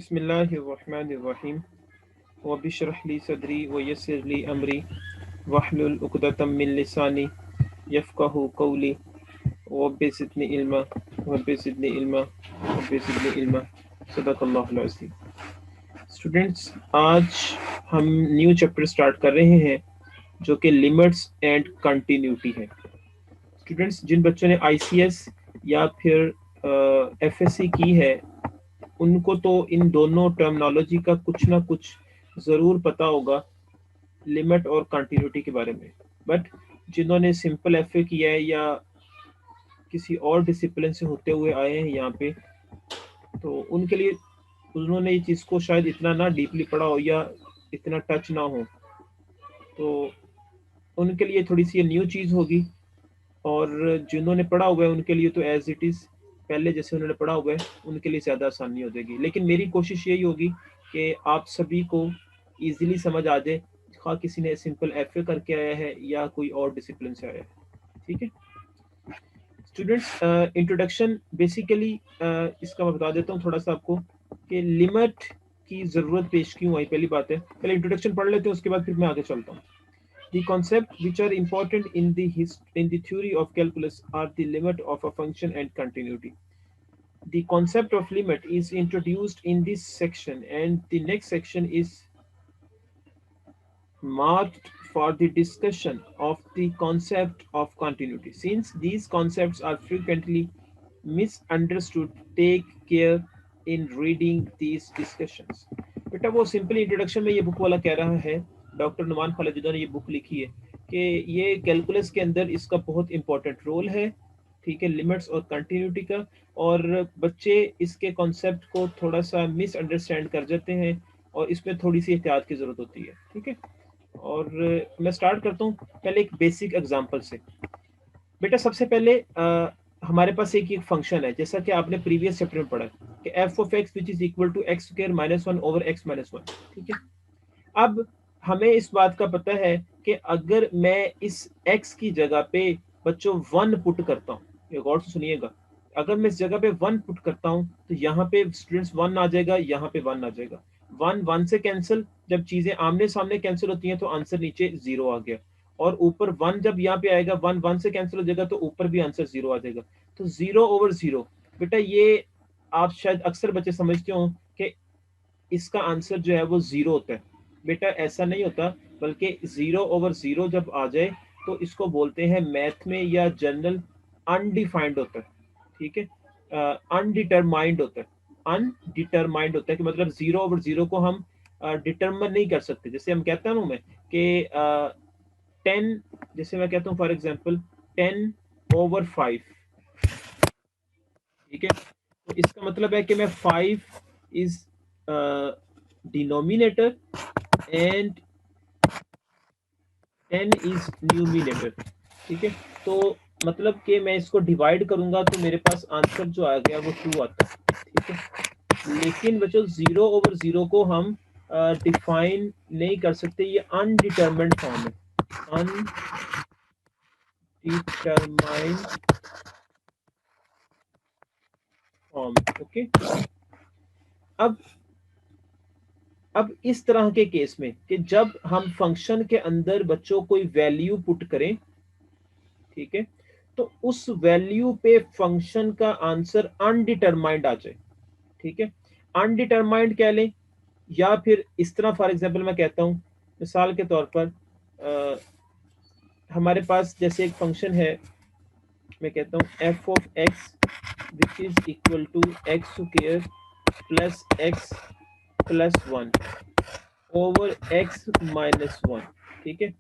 बिस्मिल्लाहिर्रहमानिर्रहीम वबिशरह ली सदरी वयस्सिर ली अमरी वहलुल उक़दतम मिन लिसानी यफ़क़हू क़ौली रब्बि ज़िदनी इल्मा रब्बि ज़िदनी इल्मा रब्बि ज़िदनी इल्मा सदक़ल्लाहुल अज़ीम। स्टूडेंट्स, आज हम न्यू चैप्टर स्टार्ट कर रहे हैं जो कि लिमिट्स एंड कंटिन्यूटी है। स्टूडेंट्स, जिन बच्चों ने आईसीएस या फिर एफएससी की है उनको तो इन दोनों टर्मिनोलॉजी का कुछ ना कुछ ज़रूर पता होगा, लिमिट और कंटिन्यूटी के बारे में। बट जिन्होंने सिंपल एफए किया है या किसी और डिसिप्लिन से होते हुए आए हैं यहाँ पे, तो उनके लिए उन्होंने ये चीज़ को शायद इतना ना डीपली पढ़ा हो या इतना टच ना हो, तो उनके लिए थोड़ी सी ये न्यू चीज़ होगी। और जिन्होंने पढ़ा हुआ है उनके लिए तो एज इट इज़ पहले जैसे उन्होंने पढ़ा हुआ है उनके लिए ज़्यादा आसानी हो जाएगी। लेकिन मेरी कोशिश यही होगी कि आप सभी को इजीली समझ आ जाए, खा किसी ने सिंपल एफए करके आया है या कोई और डिसिप्लिन से आया है। ठीक है स्टूडेंट्स, इंट्रोडक्शन बेसिकली इसका मैं बता देता हूँ थोड़ा सा आपको कि लिमिट की ज़रूरत पेश क्यों आई। पहली बात है, पहले इंट्रोडक्शन पढ़ लेते हैं, उसके बाद फिर मैं आगे चलता हूँ। The concepts which are important in the theory of calculus are the limit of a function and continuity. The concept of limit is introduced in this section, and the next section is marked for the discussion of the concept of continuity. Since these concepts are frequently misunderstood, take care in reading these discussions. बेटा वो simple introduction में ये book वाला कह रहा है, doctor Numan Khalid ने ये बुक लिखी है कि ये कैलकुलस के अंदर इसका बहुत इंपॉर्टेंट रोल है। ठीक है, लिमिट्स और कंटिन्यूटी का। और बच्चे इसके कॉन्सेप्ट को थोड़ा सा मिसअंडरस्टैंड कर जाते हैं और इसमें थोड़ी सी एहतियात की ज़रूरत होती है। ठीक है, और मैं स्टार्ट करता हूँ पहले एक बेसिक एग्जांपल से। बेटा सबसे पहले हमारे पास एक फंक्शन है, जैसा कि आपने प्रीवियस चैप्टर में पढ़ा कि f of x which is equal to x square minus one over x minus one. ठीक है, अब हमें इस बात का पता है कि अगर मैं इस एक्स की जगह पे बच्चों वन पुट करता हूँ, गौर से सुनिएगा, अगर मैं इस जगह पे वन पुट करता हूँ तो यहाँ पे स्टूडेंट्स वन आ जाएगा, यहाँ पे वन आ जाएगा, वन वन से कैंसिल, जब चीजें आमने सामने कैंसिल होती हैं तो आंसर नीचे जीरो आ गया। और ऊपर वन जब यहाँ पे आएगा, वन वन से कैंसिल हो जाएगा तो ऊपर भी आंसर जीरो आ जाएगा। तो जीरो ओवर जीरो, बेटा ये आप शायद अक्सर बच्चे समझते हो कि इसका आंसर जो है वो जीरो होता है। बेटा ऐसा नहीं होता, बल्कि जीरो ओवर जीरो जब आ जाए तो इसको बोलते हैं मैथ में या जनरल अनडिफाइंड होता है। ठीक है, अनडिटरमाइंड होता है, अनडिटरमाइंड होता है कि मतलब जीरो ओवर जीरो को हम डिटरमन नहीं कर सकते। जैसे हम कहता हूँ मैं कि 10, जैसे मैं कहता हूँ फॉर एग्जांपल 10/5। ठीक है, तो इसका मतलब है कि मैं 5 is denominator and 10 is numerator. ठीक है, तो मतलब कि मैं इसको डिवाइड करूंगा तो मेरे पास आंसर जो आ गया वो 2 आता है। ठीक है, लेकिन बच्चों जीरो ओवर जीरो को हम डिफाइन नहीं कर सकते, ये अनडिटरमाइंड फॉर्म है, अनडिटरमाइंड फॉर्म। ओके, अब इस तरह के केस में कि जब हम फंक्शन के अंदर बच्चों कोई वैल्यू पुट करें, ठीक है, तो उस वैल्यू पे फंक्शन का आंसर अनडिटरमाइंड आ जाए। ठीक है, अनडिटरमाइंड कह लें या फिर इस तरह फॉर एग्जांपल मैं कहता हूं, मिसाल के तौर पर हमारे पास जैसे एक फंक्शन है, मैं कहता हूं f of x which is equal to x square plus x plus one over x minus one. ठीक है,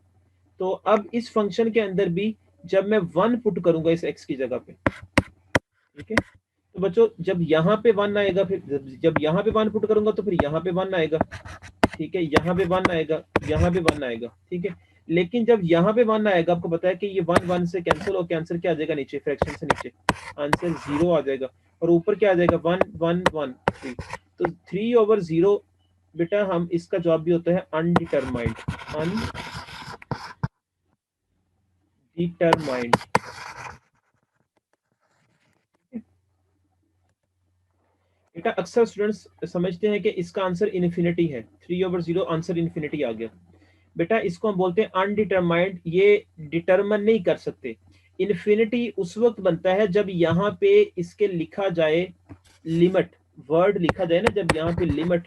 तो अब इस फंक्शन के अंदर भी जब मैं वन पुट करूंगा इस एक्स की जगह पे, ठीक है, तो बच्चों जब यहाँ पे वन आएगा, फिर जब यहाँ पे वन पुट करूंगा तो फिर यहाँ पे वन आएगा। ठीक है, यहाँ पे वन आएगा, यहाँ पे वन आएगा। ठीक है, लेकिन जब यहाँ पे वन आएगा, आपको पता है कि ये वन वन से कैंसिल हो, कैंसिल क्या आ जाएगा नीचे, फ्रैक्शन से नीचे आंसर जीरो आ जाएगा, और ऊपर क्या आ जाएगा, वन वन वन थ्री। तो 3/0 बेटा हम इसका जवाब भी होता है अनडिटरमाइंड, अनडिटरमाइंड। बेटा अक्सर स्टूडेंट्स समझते हैं कि इसका आंसर इन्फिनिटी है, 3/0 आंसर इन्फिनिटी आ गया। बेटा इसको हम बोलते हैं अनडिटरमाइंड, ये डिटरमन नहीं कर सकते। इन्फिनिटी उस वक्त बनता है जब यहाँ पे इसके लिखा जाए लिमिट, वर्ड लिखा जाए ना जब यहाँ पे लिमिट,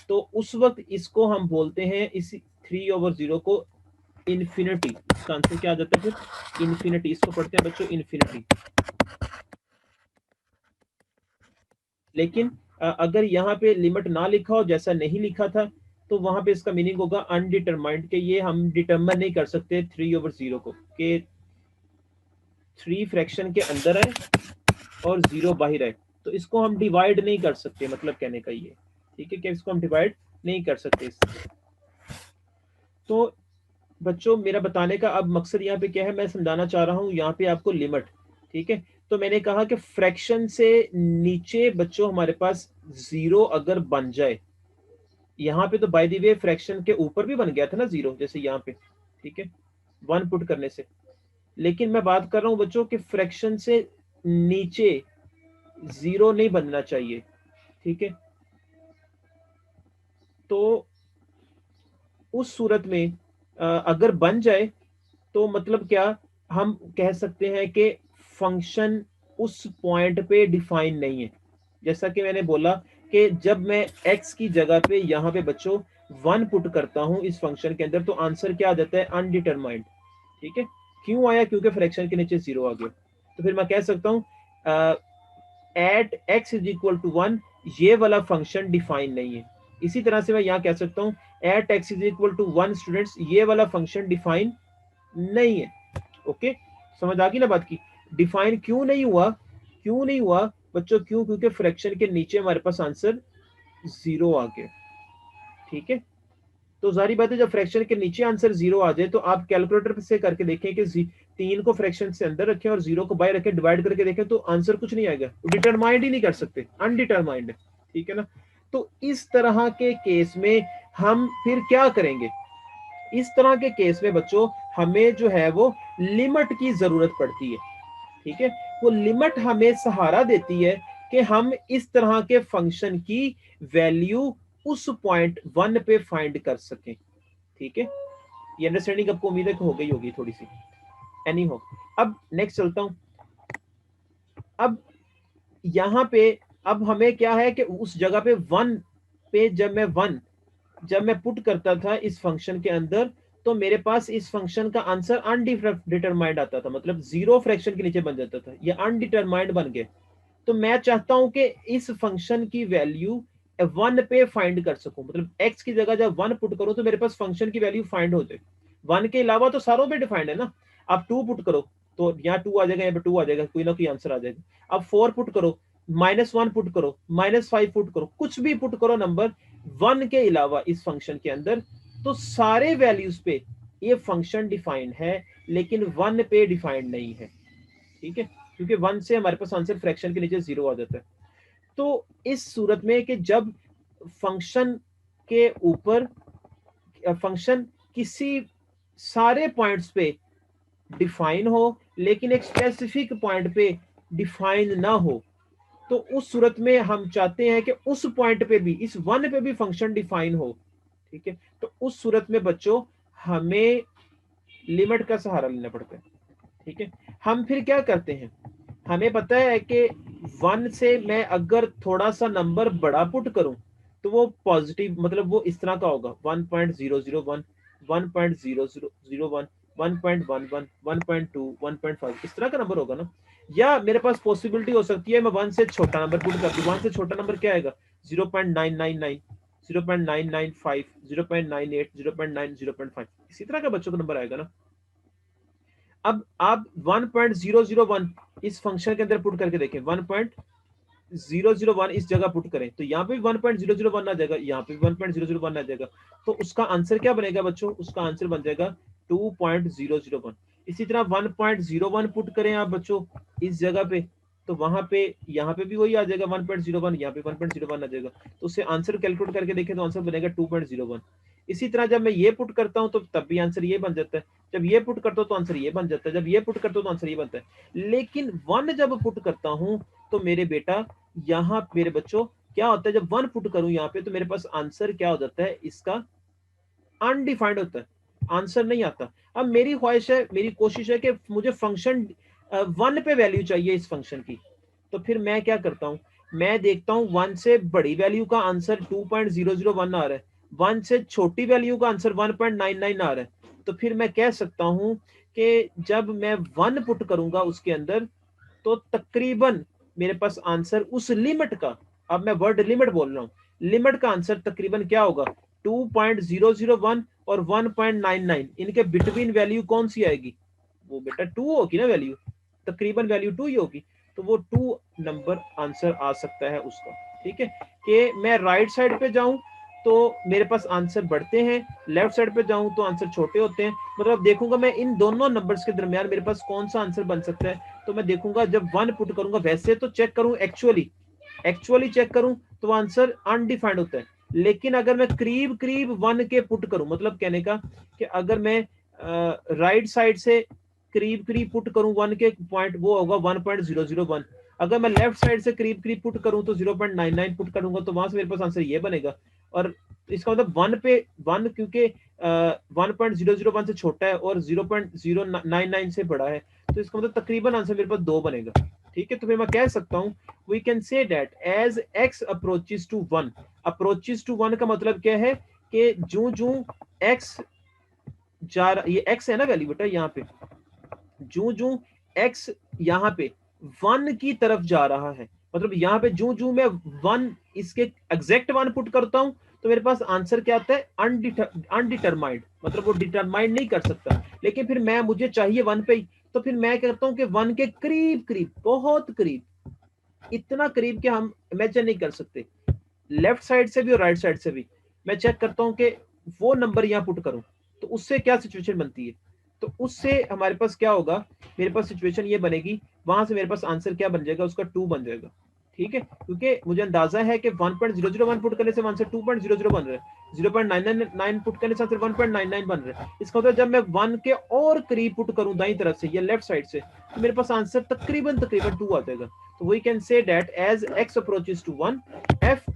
तो उस वक्त इसको हम बोलते हैं इस 3/0 को इन्फिनिटी। इसका आंसर क्या आ जाता है फिर? इन्फिनिटी। इसको पढ़ते हैं बच्चों इन्फिनिटी। लेकिन अगर यहाँ पे लिमिट ना लिखा हो, जैसा नहीं लिखा था, तो वहां पे इसका मीनिंग होगा अनडिटरमाइंड, के ये हम डिटरमाइन नहीं कर सकते 3/0 को, कि 3 फ्रैक्शन के अंदर है और 0 बाहर है, तो इसको हम डिवाइड नहीं कर सकते, मतलब कहने का ये, ठीक है, कि इसको हम डिवाइड नहीं कर सकते। तो बच्चों मेरा बताने का अब मकसद यहाँ पे क्या है, मैं समझाना चाह रहा हूँ यहाँ पे आपको लिमिट, ठीक है। तो मैंने कहा कि फ्रैक्शन से नीचे बच्चों हमारे पास 0 अगर बन जाए, यहाँ पे तो बाय द वे फ्रैक्शन के ऊपर भी बन गया था ना 0, जैसे यहाँ पे, ठीक है, 1 पुट करने से। लेकिन मैं बात कर रहा हूँ बच्चों कि फ्रैक्शन से नीचे 0 नहीं बनना चाहिए, ठीक है। तो उस सूरत में अगर बन जाए तो मतलब क्या, हम कह सकते हैं कि फंक्शन उस पॉइंट पे डिफाइन नहीं है। जैसा कि मैंने बोला कि जब मैं x की जगह पे यहाँ पे बच्चों 1 पुट करता हूँ इस फंक्शन के अंदर, तो आंसर क्या आ जाता है? अनडिटरमाइंड, ठीक है। क्यों आया? क्योंकि फ्रैक्शन के नीचे 0 आ गया। तो फिर मैं कह सकता हूँ at x is equal to 1, ये वाला फंक्शन डिफाइन नहीं है। इसी तरह से मैं यहाँ कह सकता हूँ at x is equal to 1 students, ये वाला फंक्शन डिफाइन नहीं है। ओके, समझ आ गई ना बात की? डिफाइन क्यों नहीं हुआ? क्यों नहीं हुआ बच्चों? क्यों? क्योंकि फ्रैक्शन के नीचे हमारे पास आंसर 0 आ गया, ठीक है। तो जारी बात है जब फ्रैक्शन के नीचे आंसर 0 आ जाए, तो आप कैलकुलेटर से करके देखें कि 3 को फ्रैक्शन से अंदर रखें और 0 को बाहर रखें, डिवाइड करके देखें, तो आंसर कुछ नहीं आएगा, डिटरमाइंड ही नहीं कर सकते, अनडिटरमाइंड है, ठीक है ना। तो इस तरह के केस में हम फिर क्या करेंगे? इस तरह के केस में बच्चों हमें जो है वो लिमिट की जरूरत पड़ती है, ठीक है। वो लिमिट हमें सहारा देती है कि हम इस तरह के फंक्शन की वैल्यू उस पॉइंट 1 पे फाइंड कर सकें, ठीक है। ये अंडरस्टैंडिंग आपको उम्मीद है कि हो गई होगी थोड़ी सी। एनी हो, अब नेक्स्ट चलता हूं। अब यहां पे अब हमें क्या है कि उस जगह पे 1 पे जब मैं पुट करता था इस फंक्शन के अंदर, तो मेरे पास इस फंक्शन का आंसर अनडिटरमाइंड आता था, मतलब 0 फ्रैक्शन के नीचे बन जाता था, ये अनडिटरमाइंड बन गया। तो मैं चाहता हूं कि इस फंक्शन की वैल्यू 1 पे फाइंड कर सकूं, मतलब x की जगह जब 1 पुट करो तो मेरे पास फंक्शन की वैल्यू फाइंड हो जाए। 1 के अलावा तो सारों पे डिफाइंड है ना। आप 2 पुट करो तो यहाँ 2 आ जाएगा, यहाँ पे 2 आ जाएगा, कोई ना कोई आंसर आ जाएगा। अब 4 पुट करो, -1 पुट करो, -5 पुट करो, कुछ भी पुट करो नंबर 1 के अलावा इस फंक्शन के अंदर, तो सारे वैल्यूज पे ये फंक्शन डिफाइंड है, लेकिन 1 पे डिफाइंड नहीं है, ठीक है। क्योंकि 1 से हमारे पास आंसर फ्रैक्शन के नीचे 0 आ जाता है। तो इस सूरत में कि जब फंक्शन के ऊपर फंक्शन किसी सारे पॉइंट्स पे डिफाइन हो, लेकिन एक स्पेसिफिक पॉइंट पे डिफाइन ना हो, तो उस सूरत में हम चाहते हैं कि उस पॉइंट पे भी, इस 1 पे भी फंक्शन डिफाइन हो, ठीक है। तो उस सूरत में बच्चों हमें लिमिट का सहारा लेना पड़ता है, ठीक है। हम फिर क्या करते हैं? हमें पता है कि 1 से मैं अगर थोड़ा सा नंबर बड़ा पुट करूं तो वो पॉजिटिव, मतलब वो इस तरह का होगा 1.001, 1.0001, 1.11, 1.2, 1.5, इस तरह का नंबर होगा ना। या मेरे पास पॉसिबिलिटी हो सकती है मैं 1 से छोटा नंबर पुट कर दूं। 1 से छोटा नंबर क्या आएगा? 0.999, 0.995, 0.98, 0.9, 0.5, इसी तरह का बच्चों का नंबर आएगा ना। अब आप 1.001 इस फंक्शन के अंदर पुट करके देखें, 1.001 इस जगह पुट करें, तो यहाँ पे भी 1.001 आ जाएगा, यहाँ पे भी 1.001 आ जाएगा। तो उसका आंसर क्या बनेगा बच्चों? उसका आंसर बन जाएगा 2.001। इसी तरह 1.01 पुट करें आप बच्चों इस जगह पे, तो वहां पे यहाँ पे भी वही आ जाएगा 1.01, यहाँ पे 1.01 आ जाएगा। तो उससे आंसर कैलकुलेट करके देखें तो आंसर बनेगा 2.01। इसी तरह जब मैं ये पुट करता हूं तो तब भी आंसर ये बन जाता है, जब ये पुट करता हूं तो आंसर ये बन जाता है, जब ये पुट करता हूं तो आंसर ये बनता है। लेकिन 1 जब पुट करता हूं तो मेरे बेटा यहाँ मेरे बच्चों क्या होता है जब 1 पुट करूं यहाँ पे तो मेरे पास आंसर क्या हो जाता है इसका, अनडिफाइंड होता है, आंसर नहीं आता। अब मेरी ख्वाहिश है, मेरी कोशिश है कि मुझे फंक्शन 1 पे वैल्यू चाहिए इस फंक्शन की, तो फिर मैं क्या करता हूँ, मैं देखता हूँ 1 से बड़ी वैल्यू का आंसर 2.001 आ रहा है, 1 से छोटी वैल्यू का आंसर 1.99 आ रहा है, तो फिर मैं कह सकता हूँ कि जब मैं 1 पुट करूंगा उसके अंदर तो तकरीबन मेरे पास आंसर उस लिमिट का, अब मैं वर्ड लिमिट बोल रहा हूँ, लिमिट का आंसर तकरीबन क्या होगा, 2.001 और 1.99, इनके बिटवीन वैल्यू कौन सी आएगी, वो बेटा 2 होगी ना वैल्यू, तकरीबन वैल्यू 2 ही होगी, तो वो 2 नंबर आंसर आ सकता है उसका। ठीक है, कि मैं राइट साइड पे जाऊं तो मेरे पास आंसर बढ़ते हैं, लेफ्ट साइड पे जाऊं तो आंसर छोटे होते हैं, मतलब देखूंगा मैं इन दोनों नंबर्स के दरमियान मेरे पास कौन सा आंसर बन सकता है, तो मैं देखूंगा जब 1 पुट करूंगा, वैसे तो चेक करूं एक्चुअली, चेक करूं तो आंसर अनडिफाइंड होता है, लेकिन अगर मैं करीब करीब 1 के पुट करूं, मतलब कहने का कि अगर मैं राइट साइड से करीब करीब पुट करूं 1 के पॉइंट, वो होगा 1.001, अगर मैं लेफ्ट साइड से करीब करीब पुट करूं तो 0.99 पुट करूंगा, तो वहां से मेरे पास आंसर ये बनेगा। और इसका मतलब 1 पे 1 क्योंकि 1.001 से छोटा है और 0.099 से बड़ा है, तो इसका मतलब तकरीबन आंसर मेरे पास 2 बनेगा। ठीक है, तो फिर मैं कह सकता हूं we can say that as x approaches to 1, approaches to 1 का मतलब क्या है कि जू जू x जा रहा, ये x है ना वैल्यू बेटा यहाँ पे, जू जू x यहाँ पे 1 की तरफ जा रहा है, मतलब यहाँ पे जू जू मैं 1 इसके एग्जैक्ट 1 पुट करता हूं तो मेरे पास आंसर क्या आता है, अनडिटरमाइंड, मतलब वो डिटरमाइंड नहीं कर सकता, लेकिन फिर मैं मुझे चाहिए 1 पे ही, तो फिर मैं कहता हूं कि 1 के करीब करीब, बहुत करीब, इतना करीब कि हम इमेजिन नहीं कर सकते, लेफ्ट साइड से भी और राइट साइड से भी मैं चेक करता हूं कि वो नंबर यहां पुट करूं तो उससे क्या सिचुएशन बनती है, तो उससे हमारे पास क्या होगा, मेरे पास सिचुएशन ये बनेगी, वहां से मेरे पास आंसर क्या बन जाएगा, उसका 2 बन जाएगा। ठीक है, क्योंकि मुझे अंदाजा है कि 1.001 पुट करने से आंसर 2.00 बन रहा है, 0.999 पुट करने से आंसर 1.99 बन रहा है, इसका मतलब जब मैं 1 के और करीब पुट करूं दाई तरफ से या लेफ्ट साइड से, तो मेरे पास आंसर तकरीबन तकरीबन 2 आ जाएगा। तो we can say that as x approaches to 1 f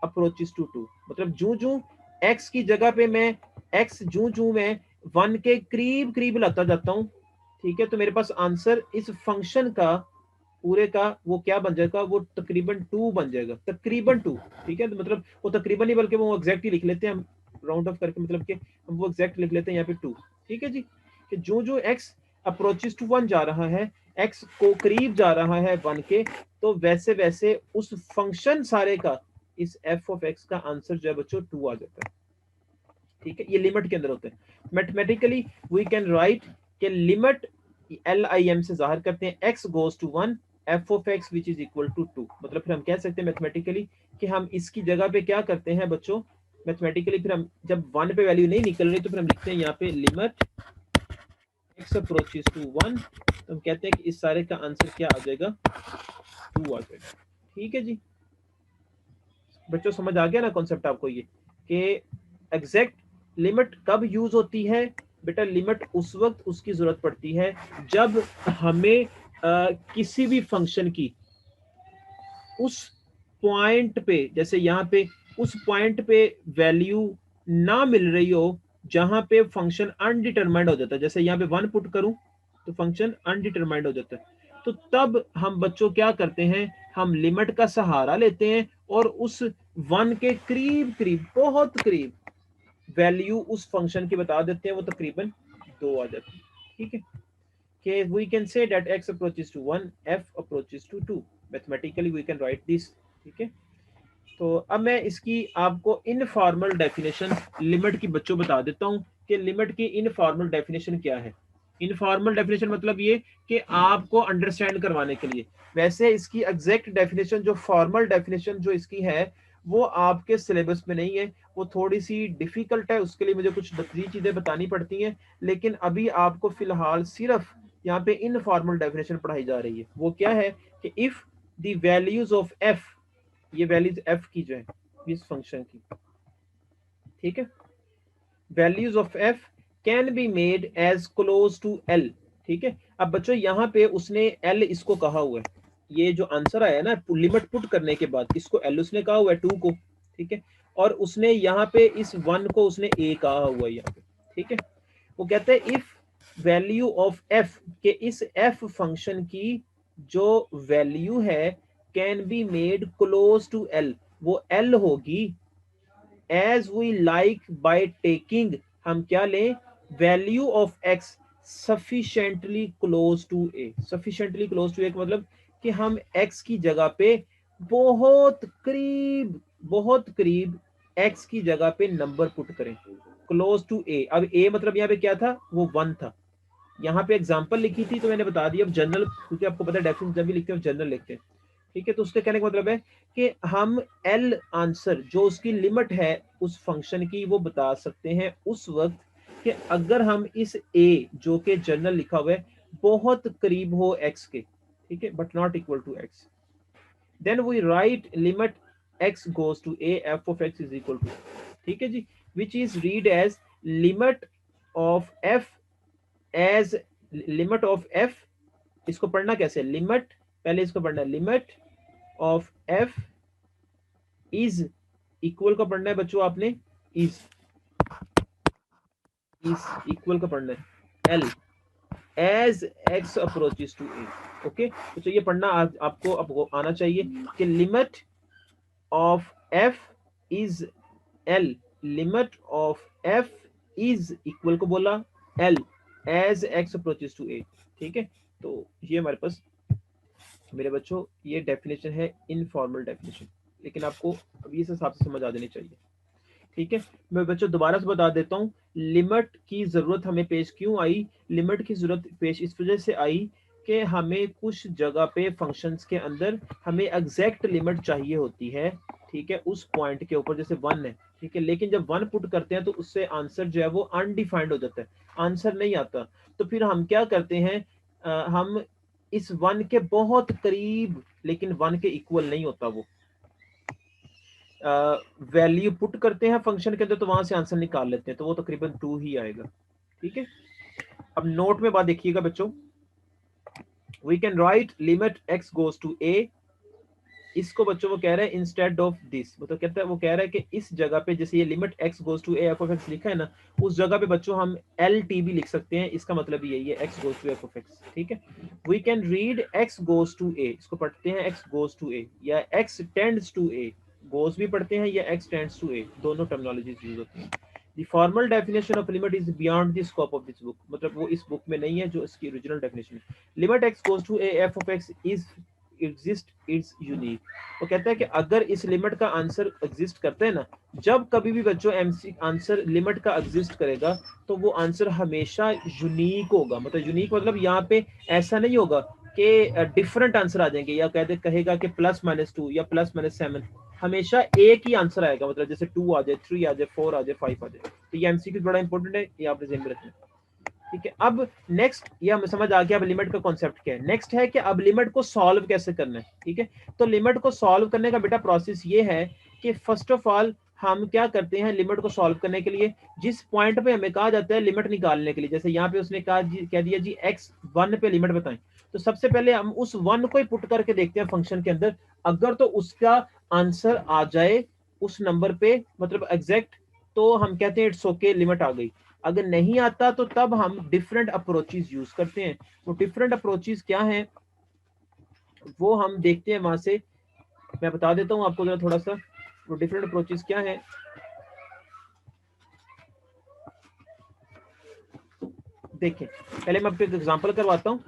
approaches to 2, मतलब जू जू x की जगह पे मैं x जू जू मैं 1 के करीब करीब लाता जाता हूं, ठीक है, तो मेरे पास आंसर इस फंक्शन का पूरे का वो क्या बन जाएगा, वो तकरीबन 2 बन जाएगा, तकरीबन 2। ठीक है, तो मतलब वो तकरीबन नहीं बल्कि वो एग्जैक्ट ही लिख लेते हैं हम, राउंड ऑफ करके, मतलब कि हम वो एग्जैक्ट लिख लेते हैं यहाँ पे 2। ठीक है जी, कि जो जो x अप्रोचेस टू 1 जा रहा है, x को करीब जा रहा है 1 के, तो वैसे वैसे उस फंक्शन सारे का, इस f ऑफ x का आंसर जो है बच्चों 2 आ जाता है। ठीक है, ये लिमिट के अंदर होते हैं। मैथमेटिकली वी कैन राइट के लिमिट LIM से जाहिर करते हैं, x goes to 1 f of x which is equal to 2, मतलब फिर हम कह सकते हैं मैथमेटिकली कि हम इसकी जगह पे क्या करते हैं बच्चों, मैथमेटिकली फिर हम जब 1 पे वैल्यू नहीं निकल रही तो फिर हम लिखते हैं यहाँ पे लिमिट x अप्रोचेस टू 1, तो हम कहते हैं कि इस सारे का आंसर क्या आ जाएगा, 2 आ जाएगा। ठीक है जी बच्चों, समझ आ गया ना कॉन्सेप्ट आपको ये, कि एग्जैक्ट लिमिट कब यूज होती है बेटा, लिमिट उस वक्त उसकी जरूरत पड़ती है जब हमें किसी भी फंक्शन की उस पॉइंट पे, जैसे यहाँ पे उस पॉइंट पे वैल्यू ना मिल रही हो जहां पे फंक्शन अनडिटरमाइंड हो जाता है, जैसे यहाँ पे 1 पुट करूं तो फंक्शन अनडिटरमाइंड हो जाता है, तो तब हम बच्चों क्या करते हैं, हम लिमिट का सहारा लेते हैं और उस 1 के करीब करीब, बहुत करीब वैल्यू उस फंक्शन की बता देते हैं, वो तकरीबन 2 आ जाती है। ठीक है, कि we can say that x approaches to 1 f approaches to 2, mathematically we can write this। ठीक है, तो अब मैं इसकी आपको इनफॉर्मल डेफिनेशन लिमिट की बच्चों बता देता हूं कि लिमिट की इनफॉर्मल डेफिनेशन क्या है। इनफॉर्मल डेफिनेशन मतलब ये कि आपको अंडरस्टैंड करवाने के लिए, वैसे इसकी एग्जैक्ट डेफिनेशन जो फॉर्मल डेफिनेशन जो इसकी है वो आपके सिलेबस में नहीं है, वो थोड़ी सी डिफिकल्ट है, उसके लिए मुझे कुछ नई चीजें बतानी पड़ती हैं, लेकिन अभी आपको फिलहाल सिर्फ यहाँ पे इनफॉर्मल डेफिनेशन पढ़ाई जा रही है। वो क्या है कि if the values of f, ये वैल्यूज एफ की जो है इस फंक्शन की, ठीक है, values of f can be made as close to L. ठीक है, अब बच्चों यहाँ पे उसने एल इसको कहा हुआ है, ये जो आंसर आया ना लिमिट पुट करने के बाद, इसको एल उसने कहा हुआ है 2 को, ठीक है, और उसने यहाँ पे इस 1 को उसने ए कहा हुआ है यहाँ पे, ठीक है। वो कहते हैं इफ वैल्यू ऑफ एफ, के इस एफ फंक्शन की जो वैल्यू है can be made close to L, वो एल होगी as we like by taking, हम क्या लें, value of x sufficiently close to a, sufficiently close to a मतलब कि हम एक्स की जगह पे बहुत करीब, बहुत करीब एक्स की जगह पे नंबर पुट करें क्लोज टू ए। अब ए मतलब यहाँ पे क्या था, वो 1 था। यहाँ पे एग्जांपल लिखी थी तो मैंने बता दिया। अब जनरल, क्योंकि आपको पता है डेफिनेशन जब भी लिखते हैं जनरल लिखते हैं, ठीक है। तो उसके कहने का मतलब है कि हम एल आंसर जो उसकी लिमिट है उस फंक्शन की वो बता सकते हैं उस वक्त कि अगर हम इस ए जो कि जनरल लिखा हुआ है बहुत करीब हो एक्स के, ठीक है, but not equal to x, then we write limit x goes to a f of x is equal to, ठीक है जी, which is read as limit of f as limit of f. इसको पढ़ना कैसे, limit, पहले इसको पढ़ना है limit of f is equal का पढ़ना है बच्चों आपने, इज इक्वल का पढ़ना है L as x approaches to a. Okay, तो ये पढ़ना आपको अब आना चाहिए कि limit of f is L, limit of f is equal को बोला L as x approaches to a, ठीक है। तो ये हमारे पास मेरे बच्चों ये डेफिनेशन है, इनफॉर्मल डेफिनेशन, लेकिन आपको अभी इस हिसाब से समझ आ जानी चाहिए, ठीक है। मैं बच्चों दोबारा से बता देता हूँ लिमिट की जरूरत हमें पेश क्यों आई। लिमिट की जरूरत पेश इस वजह से आई कि हमें कुछ जगह पे फंक्शंस के अंदर हमें एग्जैक्ट लिमिट चाहिए होती है, ठीक है, उस पॉइंट के ऊपर, जैसे 1 है, ठीक है, लेकिन जब 1 पुट करते हैं तो उससे आंसर जो है वो अनडिफाइंड हो जाता है, आंसर नहीं आता। तो फिर हम क्या करते हैं, हम इस 1 के बहुत करीब, लेकिन 1 के इक्वल नहीं होता वो, वैल्यू पुट करते हैं फंक्शन के अंदर तो वहां से आंसर निकाल लेते हैं, तो वो तकरीबन 2 ही आएगा, ठीक है। अब नोट में बात देखिएगा बच्चों, we can write limit x goes to a, इसको बच्चों वो कह रहे हैं इंस्टेड ऑफ दिस, मतलब कहता है, वो कह रहा है कि इस जगह पे जैसे ये limit x goes to a f of x लिखा है ना, उस जगह पे बच्चों हम एल टी भी लिख सकते हैं, इसका मतलब यही है x goes to f of x, ठीक है। We can read x goes to a, इसको पढ़ते हैं एक्स गोज टू ए या x tends to a, goes भी पढ़ते हैं या एक्स टेंड्स टू ए, दोनों टर्मिनोलॉजीज यूज होती हैं। The formal definition of limit is beyond the scope of this book, मतलब वो इस बुक में नहीं है जो इसकी ओरिजिनल डेफिनेशन है। Limit x goes to a f of x is exist it's unique. वो कहता है कि अगर इस लिमिट का आंसर एग्जिस्ट करता है ना, जब कभी भी बच्चों एमसी आंसर लिमिट का एग्जिस्ट करेगा तो वो आंसर हमेशा यूनिक होगा। मतलब यूनिक मतलब यहाँ पे ऐसा नहीं होगा कि डिफरेंट आंसर आ जाएंगे, या कहते कहेगा कि +-2 या +-7, हमेशा एक ही आंसर आएगा, मतलब जैसे 2 आ जाए, 3 आ जाए, 4 आ जाए, 5 आ जाए। तो ये एमसीक्यू बड़ा इंपॉर्टेंट है, ये आपने ध्यान में रखना है, ठीक है। अब नेक्स्ट ये हमें समझ आ गया अब लिमिट का कॉन्सेप्ट क्या है। नेक्स्ट है कि अब लिमिट को सॉल्व कैसे करना है, ठीक है। तो लिमिट को सॉल्व करने का बेटा प्रोसेस ये है कि फर्स्ट ऑफ ऑल हम क्या करते हैं लिमिट को सॉल्व करने के लिए, जिस पॉइंट पे हमें कहा जाता है लिमिट निकालने के लिए, जैसे यहाँ पे उसने कहा जी, कह दिया जी x1 पे लिमिट बताएं, तो सबसे पहले हम उस 1 को ही पुट करके देखते हैं फंक्शन के अंदर, अगर तो उसका आंसर आ जाए उस नंबर पे, मतलब एग्जैक्ट, तो हम कहते हैं इट्स ओके, लिमिट आ गई। अगर नहीं आता तो तब हम डिफरेंट अप्रोचेस यूज करते हैं। तो डिफरेंट अप्रोचेस क्या हैं वो हम देखते हैं वहां से, मैं बता देता हूं आपको जरा थोड़ा सा, वो डिफरेंट अप्रोचेस क्या है। देखें, पहले मैं आपको एक एग्जांपल करवाता हूं।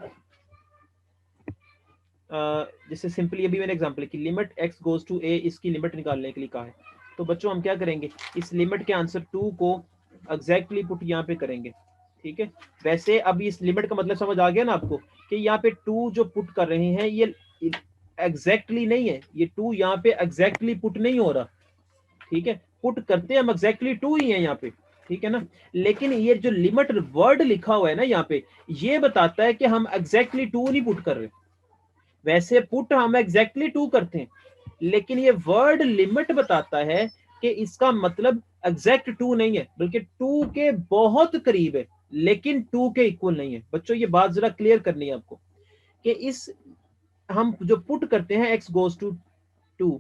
जैसे सिंपली अभी मैंने एग्जांपल की limit x goes to a, इसकी लिमिट निकालने के लिए कहा है। तो बच्चों हम क्या करेंगे, इस लिमिट के आंसर 2 को एग्जैक्टली पुट यहाँ पे करेंगे, ठीक है। वैसे अभी इस लिमिट का मतलब समझ आ गया ना आपको कि यहाँ पे 2 जो पुट कर रहे हैं ये एग्जैक्टली नहीं है, ये 2 यहाँ पे एग्जैक्टली पुट नहीं हो रहा, ठीक है। पुट करते हैं हम एग्जैक्टली 2 ही है यहाँ पे, ठीक है ना। लेकिन ये जो लिमिट वर्ड लिखा हुआ है ना यहाँ पे, ये बताता है कि हम एग्जैक्टली 2 नहीं पुट कर रहे। वैसे पुट हम एग्जैक्टली 2 करते हैं, लेकिन ये वर्ड लिमिट बताता है कि इसका मतलब एग्जैक्ट 2 नहीं है, बल्कि 2 के बहुत करीब है, लेकिन 2 के इक्वल नहीं है। बच्चों ये बात जरा क्लियर करनी है आपको कि इस हम जो पुट करते हैं x गोज टू 2,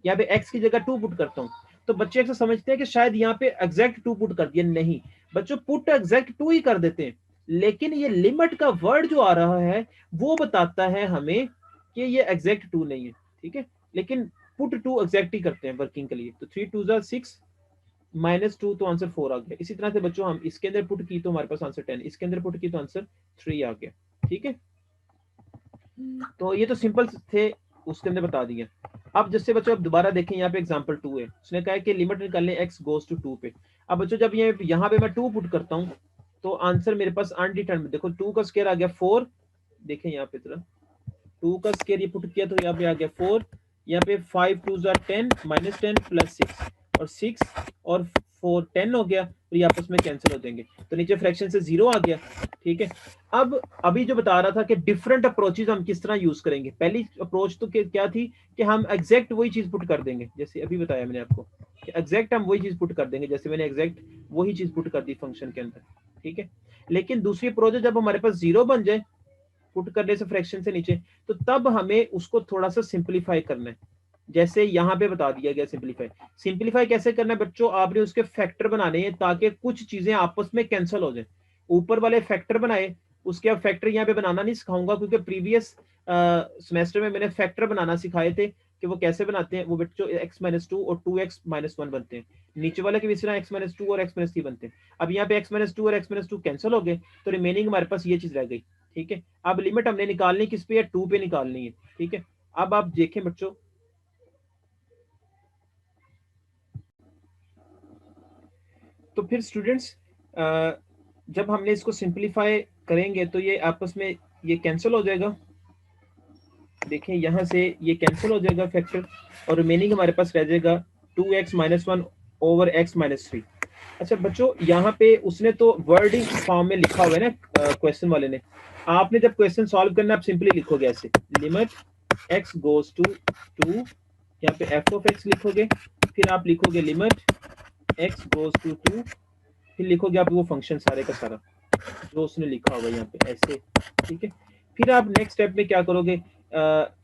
यहाँ पे x की जगह 2 पुट करता हूँ, तो बच्चे अक्सर समझते हैं कि शायद यहाँ पे एग्जैक्ट 2 पुट कर दिया। नहीं बच्चों, पुट एग्जैक्ट 2 ही कर देते हैं, लेकिन ये लिमिट का वर्ड जो आ रहा है वो बताता है हमें कि ये एग्जैक्ट 2 नहीं है, ठीक है। लेकिन पुट 2 एग्जैक्ट ही करते हैं वर्किंग के लिए। तो 3 2 जा 6 -2, तो आंसर 4 आ गया। इसी तरह से बच्चों हम इसके अंदर पुट की तो हमारे पास आंसर 10, इसके अंदर पुट की तो आंसर 3 आ गया, ठीक है। तो ये तो सिंपल थे, उसके अंदर बता दिया। अब जैसे बच्चों अब दोबारा देखें, यहाँ पे एग्जांपल 2 है, उसने कहा है कि लिमिट निकालने x गोज टू 2 पे। अब बच्चों जब ये यहाँ पे मैं 2 पुट करता हूँ तो आंसर मेरे पास अनडिटर्मिनेड, देखो 2 का स्क्वायर आ गया 4, देखें यहाँ पे तरह 2 का स्क्वायर ये पुट किया तो यहाँ पे आ गया 4, यहाँ पे 5 2 जा 10 -10 + 6 और 6 और 4 10 हो गया, और ये आपस में कैंसिल हो जाएंगे, तो नीचे फ्रैक्शन से 0 आ गया, ठीक है। अब अभी जो बता रहा था कि डिफरेंट अप्रोचेज हम किस तरह यूज करेंगे। पहली अप्रोच तो क्या थी कि हम एग्जैक्ट वही चीज पुट कर देंगे, जैसे अभी बताया मैंने आपको कि एग्जैक्ट हम वही चीज पुट कर देंगे, जैसे मैंने एग्जैक्ट वही चीज पुट कर दी फंक्शन के अंदर, ठीक है। लेकिन दूसरी अप्रोच है जब हमारे पास 0 बन जाए पुट करने से फ्रैक्शन से नीचे, तो तब हमें उसको थोड़ा सा सिंप्लीफाई करना है, जैसे यहाँ पे बता दिया गया सिंप्लीफाई। सिंप्लीफाई कैसे करना है बच्चों, आपने उसके फैक्टर बनाने हैं ताकि कुछ चीजें आपस में कैंसिल हो जाए। ऊपर वाले फैक्टर बनाए, उसके अब फैक्टर यहाँ पे बनाना नहीं सिखाऊंगा, क्योंकि प्रीवियस सेमेस्टर में मैंने फैक्टर बनाना सिखाए थे कि वो कैसे बनाते हैं। वो बच्चों x-2 और 2x-1 बनते हैं, नीचे वाले के भी x-2 और x-3 बनते हैं। अब यहाँ पे x-2 और x-2 कैंसिल हो गए, तो रिमेनिंग हमारे पास ये चीज रह गई, ठीक है। अब लिमिट हमने निकालनी किस पे है, 2 पे निकालनी है, ठीक है। अब आप देखें बच्चों, तो फिर स्टूडेंट्स जब हमने इसको सिंप्लीफाई करेंगे तो ये आपस में ये कैंसिल हो जाएगा, देखें यहाँ से ये कैंसिल हो जाएगा फैक्टर, और रिमेनिंग हमारे पास रह जाएगा 2x-1 ओवर x-3। अच्छा बच्चों, यहाँ पे उसने तो वर्डिंग फॉर्म में लिखा हुआ है ना क्वेश्चन वाले ने, आपने जब क्वेश्चन सॉल्व करना आप सिंपली लिखोगे ऐसे, लिमिट x गोज टू 2, यहाँ पे f ऑफ x लिखोगे, फिर आप लिखोगे लिमिट x गोज टू 2, फिर लिखोगे आप वो फंक्शन सारे का सारा जो उसने लिखा होगा यहाँ पे ऐसे, ठीक है। फिर आप नेक्स्ट स्टेप में क्या करोगे,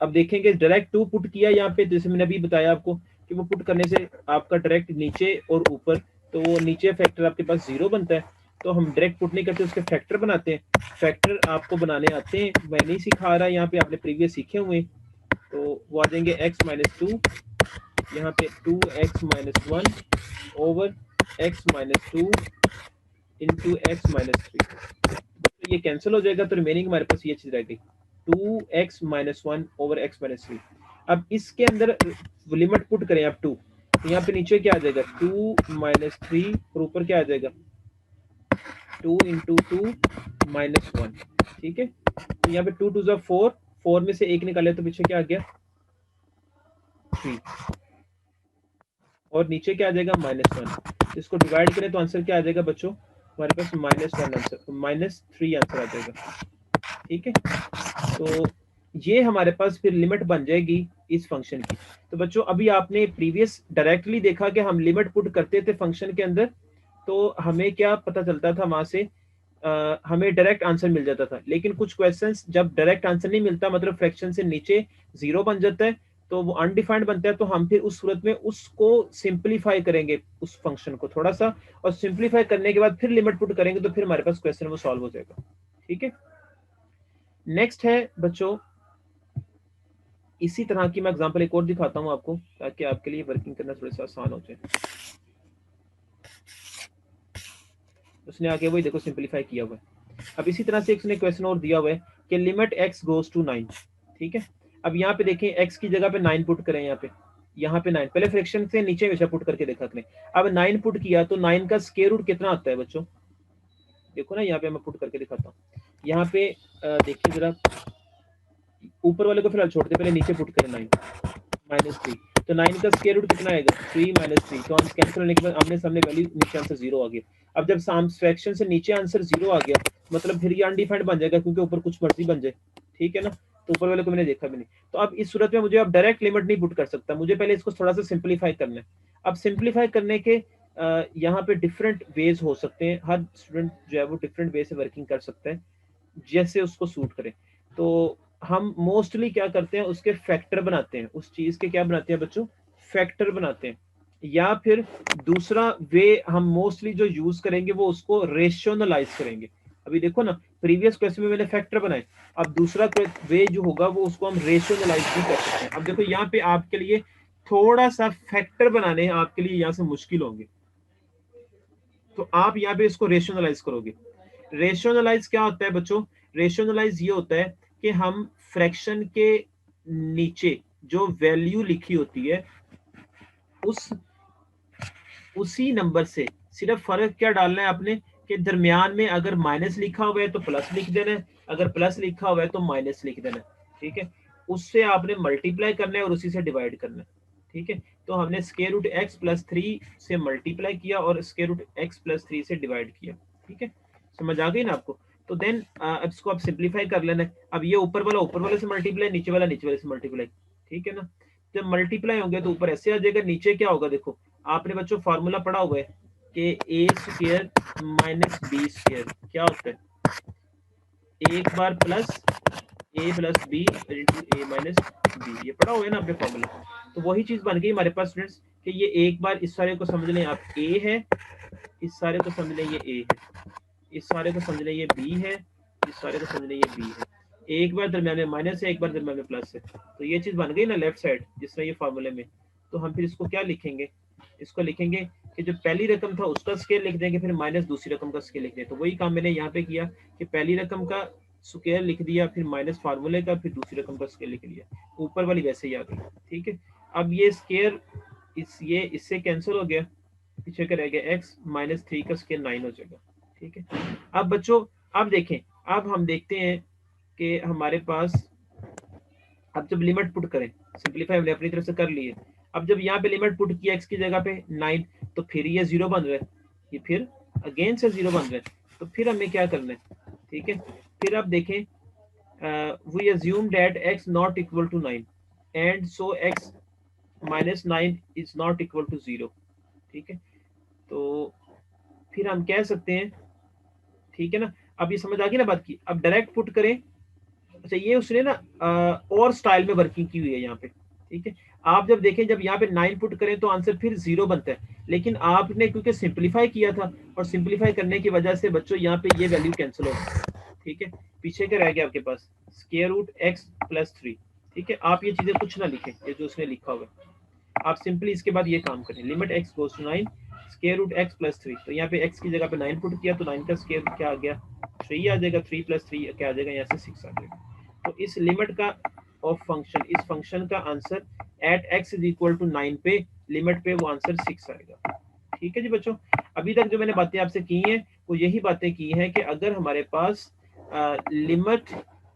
अब देखेंगे डायरेक्ट 2 पुट किया यहाँ पे, जैसे मैंने अभी बताया आपको कि वो पुट करने से आपका डायरेक्ट नीचे और ऊपर, तो वो नीचे फैक्टर आपके पास 0 बनता है, तो हम डायरेक्ट पुट नहीं करते, उसके फैक्टर बनाते हैं। फैक्टर आपको बनाने आते हैं, मैं नहीं सिखा रहा, यहाँ पे आपने प्रीवियस सीखे हुए, तो वो आ जाएंगे x-2, यहाँ पे 2x-1 over x-2 into x-3, तो ये कैंसिल हो जाएगा, तो रिमेनिंग हमारे पास ये चीज रह गई 2x-1 ओवर x-3। अब इसके अंदर लिमिट पुट करें आप 2, तो यहाँ पे नीचे क्या आ जाएगा 2-3, और ऊपर क्या आ जाएगा 2 इंटू 2-1, ठीक है। तो यहाँ पे 2 2 जा 4, 4 में से 1 निकाले तो पीछे क्या आ गया 3, और नीचे क्या आ जाएगा -1। इसको डिवाइड करें तो आंसर क्या आ जाएगा बच्चों, हमारे पास -1 आंसर, -3 आंसर आ जाएगा, ठीक है। तो ये हमारे पास फिर लिमिट बन जाएगी इस फंक्शन की। तो बच्चों अभी आपने प्रीवियस डायरेक्टली देखा कि हम लिमिट पुट करते थे फंक्शन के अंदर, तो हमें क्या पता चलता था वहां से, हमें डायरेक्ट आंसर मिल जाता था। लेकिन कुछ क्वेश्चंस जब डायरेक्ट आंसर नहीं मिलता, मतलब फ्रैक्शन से नीचे 0 बन जाता है, तो वो अनडिफाइंड बनता है, तो हम फिर उस सूरत में उसको सिंप्लीफाई करेंगे उस फंक्शन को थोड़ा सा, और सिंप्लीफाई करने के बाद फिर लिमिट पुट करेंगे, तो फिर हमारे पास क्वेश्चन वो सॉल्व हो जाएगा, ठीक है। नेक्स्ट है बच्चों, इसी तरह की मैं एग्जांपल एक और दिखाता हूं आपको, ताकि आपके लिए वर्किंग करना थोड़ा सा आसान हो जाए। उसने आगे वही देखो सिंप्लीफाई किया हुआ है। अब इसी तरह से उसने क्वेश्चन और दिया हुआ है कि लिमिट x गोज टू 9, ठीक है। अब यहाँ पे देखें x की जगह पे 9 पुट करें, यहाँ पे 9, पहले फ्रैक्शन से नीचे हमेशा पुट करके देखा करें। अब 9 पुट किया तो 9 का स्क्वायर रूट कितना आता है बच्चों, देखो ना यहाँ पे मैं पुट करके दिखाता हूँ। यहाँ पे देखिए जरा, ऊपर वाले को फिलहाल छोड़ते, पहले नीचे पुट करें 9 -3, तो 9 का स्क्वायर रूट कितना आएगा 3 -3, तो कैंसिल होने के बाद आमने सामने वैल्यू नीचे आंसर 0 आ गया। अब जब फ्रैक्शन से नीचे आंसर 0 आ गया, मतलब फिर ये अनडिफाइंड बन जाएगा, क्योंकि ऊपर कुछ मर्जी बन जाए, ठीक है ना। तो ऊपर वाले को मैंने देखा भी नहीं, तो अब इस सूरत में मुझे अब डायरेक्ट लिमिट नहीं पुट कर सकता, मुझे पहले इसको थोड़ा सा सिंप्लीफाई करना है। अब सिंप्लीफाई करने के यहाँ पे डिफरेंट वेज हो सकते हैं, हर स्टूडेंट जो है वो डिफरेंट वे से वर्किंग कर सकता है, जैसे उसको सूट करे। तो हम मोस्टली क्या करते हैं, उसके फैक्टर बनाते हैं, उस चीज के क्या बनाते हैं बच्चों, फैक्टर बनाते हैं। या फिर दूसरा वे हम मोस्टली जो यूज करेंगे वो उसको रेशनलाइज करेंगे। अभी देखो ना, प्रीवियस क्वेश्चन में मैंने फैक्टर बनाए, अब दूसरा वे जो होगा वो उसको हम रेशनलाइज भी कर सकते हैं। अब देखो यहाँ पे आपके लिए थोड़ा सा फैक्टर बनाने आपके लिए यहाँ से मुश्किल होंगे, तो आप यहाँ पे इसको रेशनलाइज करोगे। रेशनलाइज क्या होता है बच्चों, रेशनलाइज ये होता है कि हम फ्रैक्शन के नीचे जो वैल्यू लिखी होती है उस उसी नंबर से सिर्फ फर्क क्या डालना है आपने, कि दरमियान में अगर माइनस लिखा हुआ है तो प्लस लिख देना है, अगर प्लस लिखा हुआ है तो माइनस लिख देना है। ठीक है, उससे आपने मल्टीप्लाई करना है और उसी से डिवाइड करना है। ठीक है, तो हमने square root x plus three से मल्टीप्लाई किया और square root x plus three से डिवाइड किया। ठीक है, समझ आ गई ना आपको। तो देन अब इसको आप सिंप्लीफाई कर लेना है। अब ये ऊपर वाला ऊपर वाले से मल्टीप्लाई, नीचे वाला नीचे वाले से मल्टीप्लाई। ठीक है ना, जब मल्टीप्लाई होंगे तो ऊपर ऐसे आ जाएगा, नीचे क्या होगा देखो, आपने बच्चों फॉर्मूला पढ़ा हुआ है कि ए स्क्वायर माइनस बी स्क्वायर क्या होता है, एक बार प्लस ए प्लस बी इंटू ए माइनस बी, ये पढ़ा हुआ है ना आपने फॉर्मूला। तो वही चीज बन गई हमारे पास स्टूडेंट्स कि ये एक बार इस सारे को समझ लें आप ए है, इस सारे को समझ लें ये ए है, इस सारे को समझ लें ये बी है, इस सारे को समझ लें ये बी है। एक बार दरम्यान में माइनस है, एक बार दरम्यान में प्लस है, तो ये चीज बन गई ना लेफ्ट साइड जिस तरह ये फार्मूले में। तो हम फिर इसको क्या लिखेंगे, इसको लिखेंगे कि जो पहली रकम था उसका स्केल लिख देंगे, फिर माइनस दूसरी रकम का स्केल लिख देंगे। तो वही काम मैंने यहाँ पे किया कि पहली रकम का स्केल लिख दिया, फिर माइनस फार्मूले का, फिर दूसरी रकम का स्केल लिख लिया, ऊपर वाली वैसे ही आ गई। ठीक है, अब ये स्केयर ये इससे कैंसिल हो गया, पीछे का रह गया एक्स माइनस थ्री का स्केयर 9 हो जाएगा। ठीक है, अब बच्चों अब देखें, अब हम देखते हैं कि हमारे पास अब जब लिमिट पुट करें, सिंप्लीफाई हमने अपनी तरफ से कर लिए, अब जब यहाँ पे लिमिट पुट किया एक्स की जगह पे 9, तो फिर ये जीरो बन रहा है, ये फिर अगेन से जीरो बन रहा है, तो फिर हमें क्या करना है। ठीक है, फिर आप देखें, we assume that x not equal to 9 and so x minus 9 is not equal to 0। ठीक है, तो फिर हम कह सकते हैं, ठीक है ना, अब ये समझ आ गई ना बात की। अब डायरेक्ट पुट करें, अच्छा ये उसने ना और स्टाइल में वर्किंग की हुई है यहाँ पे। ठीक है, आप जब देखें, जब यहाँ पे 9 पुट करें तो आंसर फिर 0 बनता है, लेकिन आपने क्योंकि सिंप्लीफाई किया था और सिंप्लीफाई करने की वजह से बच्चों यहाँ पे ये वैल्यू कैंसिल हो गई। ठीक है, पीछे क्या रह गया आपके पास, square root x plus three. ठीक है, आप ये चीजें कुछ ना लिखें, ये जो उसने लिखा हुआ है, आप सिंपली इसके बाद ये काम करें, limit x goes to 9 square root x plus three. तो यहाँ पे एक्स की जगह पे 9 पुट किया तो 9 का स्क्वायर क्या आ गया, 3 आ जाएगा, 3 प्लस 3 क्या आ जाएगा, यहाँ से 6 आ जाएगा। तो इस लिमिट का ऑफ फंक्शन, इस फंक्शन का answer at x is equal to 9 पे, लिमिट पे वो आंसर 6 आएगा। ठीक है जी बच्चों, अभी तक जो मैंने बातें आपसे की हैं वो यही बातें की हैं कि अगर हमारे पास लिमिट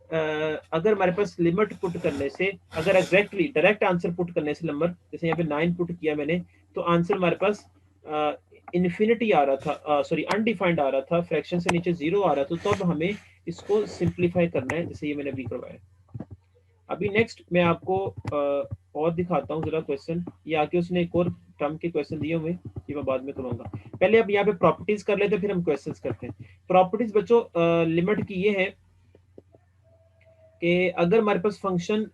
अगर हमारे पास लिमिट पुट करने से, अगर एग्जैक्टली डायरेक्ट आंसर पुट करने से नंबर, जैसे यहाँ पे 9 पुट किया मैंने, तो आंसर हमारे पास इन्फिनिटी आ रहा था, सॉरी अनडिफाइंड आ रहा था, फ्रैक्शन से नीचे 0 आ रहा था, तो अब हमें इसको सिंप्लीफाई करना है, जैसे ये मैंने अभी करवाया। अभी नेक्स्ट मैं आपको और दिखाता हूँ जरा क्वेश्चन, ये आके उसने एक और टर्म के क्वेश्चन दिए हुए, ये मैं बाद में करूंगा। पहले अब यहाँ पे प्रॉपर्टीज कर लेते हैं, फिर हम क्वेश्चंस करते हैं। प्रॉपर्टीज बच्चों लिमिट की ये है कि अगर हमारे पास फंक्शन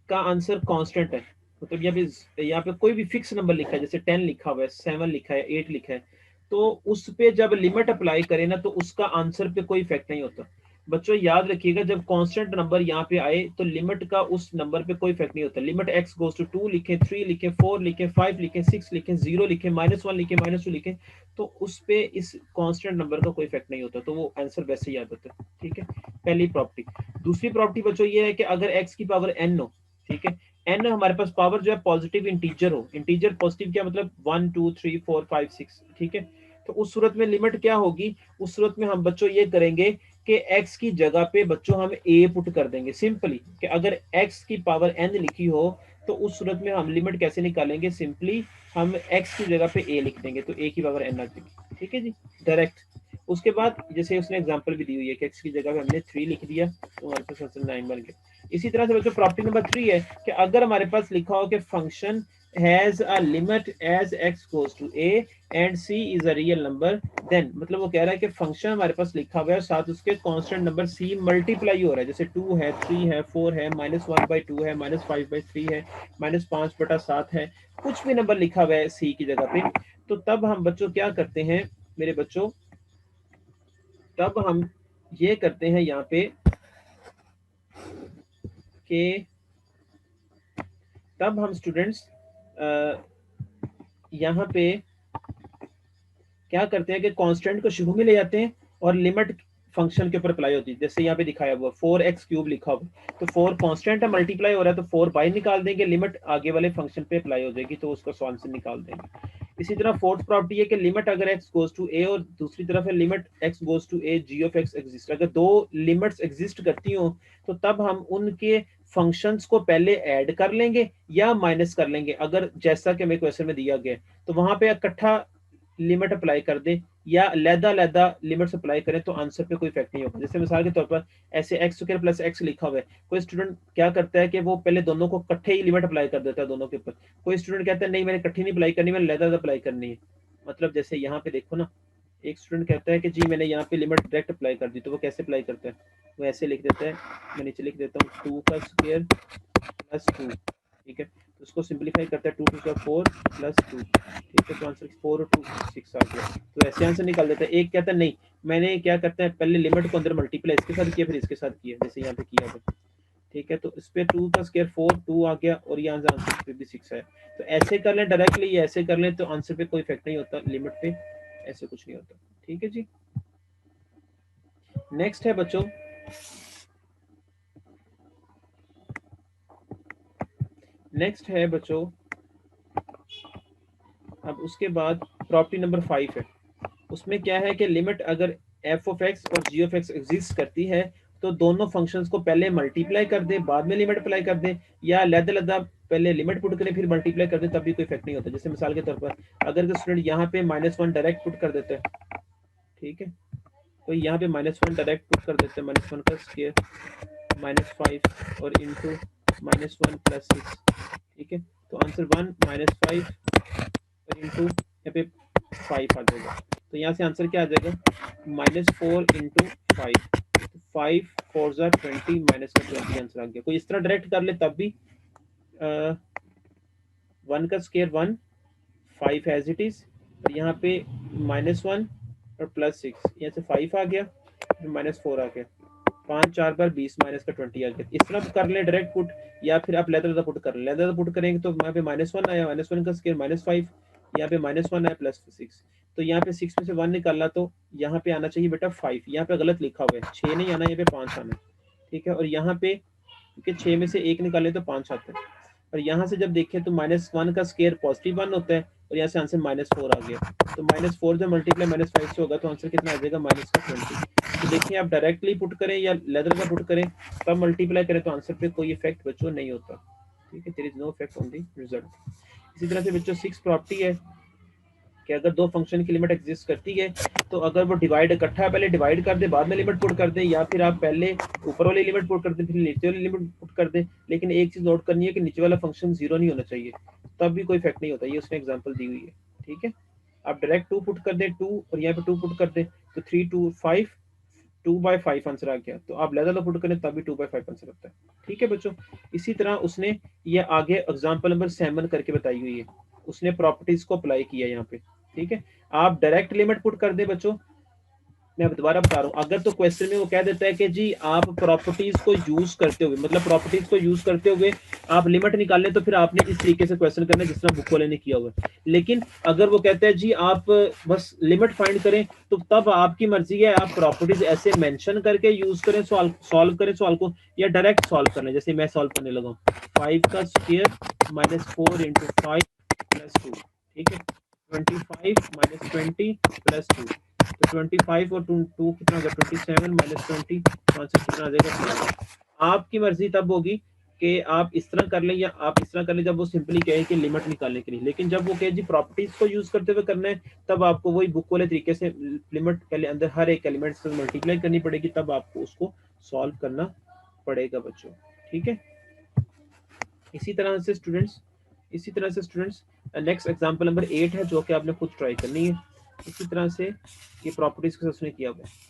का आंसर कांस्टेंट है, मतलब यहाँ पे कोई भी फिक्स नंबर लिखा है, जैसे 10 लिखा हुआ है, 7 लिखा है, 8 लिखा है, तो उस पे जब लिमिट अप्लाई करें ना तो उसका आंसर पे कोई इफेक्ट नहीं होता। बच्चों याद रखिएगा, जब कांस्टेंट नंबर यहाँ पे आए तो लिमिट का उस नंबर पे कोई इफेक्ट नहीं होता। लिमिट एक्स गोज टू 2 लिखें, 3 लिखें, 4 लिखें, 5 लिखें, 6 लिखें, 0 लिखें, -1 लिखें, -2 लिखें, तो उस पे इस कांस्टेंट नंबर का कोई इफेक्ट नहीं होता, तो वो आंसर वैसे ही याद होता है। ठीक है, पहली प्रॉपर्टी। दूसरी प्रॉपर्टी बच्चों ये है कि अगर x की पावर n हो, ठीक है, n हमारे पास पावर जो है पॉजिटिव इंटीजर हो, इंटीजर पॉजिटिव क्या मतलब 1 2 3 4 5 6, ठीक है, तो उस सूरत में लिमिट क्या होगी, उस सूरत में हम बच्चों ये करेंगे कि x की जगह पे बच्चों हम a पुट कर देंगे सिंपली, कि अगर x की पावर n लिखी हो तो उस सूरत में हम लिमिट कैसे निकालेंगे, सिंपली हम x की जगह पे a लिख देंगे, तो a की पावर n आ जाएगी। ठीक है जी, डायरेक्ट। उसके बाद जैसे उसने एग्जांपल भी दी हुई है कि x की जगह पे हमने 3 लिख दिया तो हमारे पास आंसर 9 बन गया। इसी तरह से बच्चों प्रॉपर्टी नंबर 3 है कि अगर हमारे पास लिखा हो कि function has a limit as x goes to a and c is a real number, then मतलब वो कह रहा है कि फंक्शन हमारे पास लिखा हुआ है और साथ उसके कांस्टेंट नंबर c मल्टीप्लाई हो रहा है, जैसे 2 है, 3 है, 4 है, -1/2 है, -5/3 है, -5/7 है, कुछ भी नंबर लिखा हुआ है c की जगह पे, तो तब हम बच्चों क्या करते हैं मेरे बच्चों, तब हम ये करते हैं यहाँ पे कि तब हम स्टूडेंट्स यहाँ पे क्या करते हैं कि कांस्टेंट को शुरू में ले जाते हैं और लिमिट फंक्शन के ऊपर अप्लाई होती है, जैसे यहाँ पे दिखाया हुआ 4x³ लिखा हुआ, तो 4 कांस्टेंट है, मल्टीप्लाई हो रहा है, तो 4 बाई निकाल देंगे, लिमिट आगे वाले फंक्शन पे अप्लाई हो जाएगी, तो उसका आंसर निकाल देंगे। इसी तरह फोर्थ प्रॉपर्टी है कि लिमिट अगर x गोज टू a और दूसरी तरफ है limit x goes to a g of x exist, अगर दो लिमिट्स एग्जिस्ट करती हो तो तब हम उनके फंक्शंस को पहले ऐड कर लेंगे या माइनस कर लेंगे, अगर जैसा कि हमें क्वेश्चन में दिया गया तो वहां पे इकट्ठा लिमिट अप्लाई कर दे या लैदा लिमिट्स अप्लाई करें तो आंसर पे कोई इफेक्ट नहीं होगा। जैसे मिसाल के तौर पर ऐसे x² प्लस x लिखा हुआ है, कोई स्टूडेंट क्या करता है कि वो पहले दोनों को इकट्ठे ही लिमिट अप्लाई कर देता है दोनों के ऊपर, कोई स्टूडेंट कहता है नहीं मैंने इकट्ठी नहीं अप्लाई करनी, मैंने लैदा अप्लाई करनी है। मतलब जैसे यहाँ पे देखो ना, एक स्टूडेंट कहता है कि जी मैंने यहाँ पे लिमिट डायरेक्ट अप्लाई कर दी, तो वो कैसे अप्लाई करता है, वो ऐसे लिख देता है, मैं नीचे लिख देता हूँ 2 का स्क्वायर प्लस 2, ठीक है, तो उसको सिंप्लीफाई करता है 2 टू 4 प्लस 2, ठीक है, तो आंसर 4 और 2 6 आ गया, तो ऐसे आंसर निकाल देता है। एक कहता है नहीं मैंने क्या करता है पहले लिमिट को अंदर मल्टीप्लाई इसके साथ किया फिर इसके साथ किया, जैसे यहाँ पे किया हुआ, ठीक है, तो इस पे 2 का स्क्वायर 4 2 आ गया और यहाँ से आंसर पे भी 6 है, तो ऐसे कर लें डायरेक्टली या ऐसे कर लें तो आंसर पे कोई इफेक्ट नहीं होता, लिमिट पे ऐसे कुछ नहीं होता, ठीक है जी। नेक्स्ट है बच्चों, नेक्स्ट है बच्चों, अब उसके बाद प्रॉपर्टी नंबर 5 है, उसमें क्या है कि लिमिट अगर एफ ऑफ एक्स और जी ऑफ एक्स एग्जिस्ट करती है तो दोनों फंक्शंस को पहले मल्टीप्लाई कर दे बाद में लिमिट अप्लाई कर दे, या लदा पहले लिमिट पुट करें फिर मल्टीप्लाई कर दे, तब भी कोई इफेक्ट नहीं होता। जैसे मिसाल के तौर पर अगर स्टूडेंट यहाँ पे -1 डायरेक्ट पुट कर देता है, ठीक है, तो यहाँ पे -1 डायरेक्ट पुट कर देते हैं, -1 का स्क्वायर -5 और इंटू -1 प्लस 6, ठीक है, तो आंसर 1 -5 और इंटू यहाँ पे 5 आ जाएगा, तो यहाँ से आंसर क्या आ जाएगा -4 इंटू 5, तो 5 4 ज़ा 20 माइनस का 20 आंसर आ गया। कोई इस तरह डायरेक्ट कर ले तब भी 1 का स्क्वायर 1 5 एज इट इज, और यहाँ पे -1 और +6, यहाँ से 5 आ गया फिर -4 आ गया, 5 4 बार 20 माइनस का 20 आ गया, इस तरह कर ले डायरेक्ट पुट, या फिर आप लेदर पुट कर ले, लेदर पुट करेंगे तो यहाँ पे -1 आया, -1 का स्क्वायर -5, यहाँ पे -1 आया +6, तो यहाँ पे 6 में से 1 निकालना तो यहाँ पे आना चाहिए बेटा 5, यहाँ पे गलत लिखा हुआ है 6 नहीं आना, यहाँ पे 5 आना है, ठीक है, और यहाँ पे क्योंकि 6 में से 1 निकाले तो 5 आता है, और यहाँ से जब देखें तो -1 का स्क्वायर पॉजिटिव 1 होता है और यहाँ से आंसर -4 आ गया, तो -4 जब मल्टीप्लाई -5 से होगा तो आंसर कितना आ जाएगा -20। तो देखिए आप डायरेक्टली पुट करें या लेदर का पुट करें तब मल्टीप्लाई करें तो आंसर पे कोई इफेक्ट बच्चों नहीं होता, ठीक है, there is no effect on the result. इसी तरह से बच्चों 6 प्रॉपर्टी है कि अगर दो फंक्शन की लिमिट एग्जिस्ट करती है तो अगर वो डिवाइड इकट्ठा पहले डिवाइड कर दे बाद में लिमिट पुट कर दे, या फिर आप पहले ऊपर वाली लिमिट पुट कर दे फिर नीचे वाली लिमिट पुट कर दे, लेकिन एक चीज नोट करनी है कि नीचे वाला फंक्शन 0 नहीं होना चाहिए, तब भी कोई इफेक्ट नहीं होता, ये उसने एग्जाम्पल दी हुई है, ठीक है। आप डायरेक्ट 2 पुट कर दे 2 और यहाँ पे 2 पुट कर दे तो 3 2 5 2/5 आंसर आ गया, तो आप लेदर पुट करें तब भी 2/5 आंसर आता है, ठीक है बच्चों। इसी तरह उसने ये आगे एग्जाम्पल नंबर 7 करके बताई हुई है, उसने प्रॉपर्टीज को अप्लाई किया यहाँ पे, ठीक है। आप डायरेक्ट लिमिट पुट कर दे बच्चों, मैं दोबारा बता रहा हूँ, अगर तो क्वेश्चन में वो कह देता है कि जी आप प्रॉपर्टीज को यूज करते हुए, मतलब प्रॉपर्टीज को यूज करते हुए आप लिमिट निकालने, तो फिर आपने इस तरीके से क्वेश्चन करना जिस तरह बुक वाले ने किया हुआ है। लेकिन अगर वो कहता है जी आप बस लिमिट फाइंड करें, तो तब आपकी मर्जी है, आप प्रॉपर्टीज ऐसे मेंशन करके यूज करें, सॉल्व करें सवाल को, या डायरेक्ट सॉल्व कर लें, जैसे मैं सॉल्व करने लगा 5 का स्क्वायर -4 इंटू 5 प्लस 2, ठीक है, 25 -20 प्लस 2, तो 25 और 2 कितना होगा 27 -20, तो आंसर कितना आ जाएगा 12। आपकी मर्जी तब होगी कि आप इस तरह कर लें या आप इस तरह कर लें जब वो सिंपली कहे कि लिमिट निकालने के लिए, लेकिन जब वो कहे जी प्रॉपर्टीज को यूज करते हुए करना है तब आपको वही बुक वाले तरीके से लिमिट के अंदर हर एक एलिमेंट से मल्टीप्लाई करनी पड़ेगी, तब आपको उसको सॉल्व करना पड़ेगा बच्चों, ठीक है। इसी तरह से स्टूडेंट्स इसी तरह से स्टूडेंट्स नेक्स्ट एग्जांपल नंबर 8 है जो कि आपने खुद ट्राई करनी है। इसी तरह से ये प्रॉपर्टीज के साथ उसने किया हुआ है।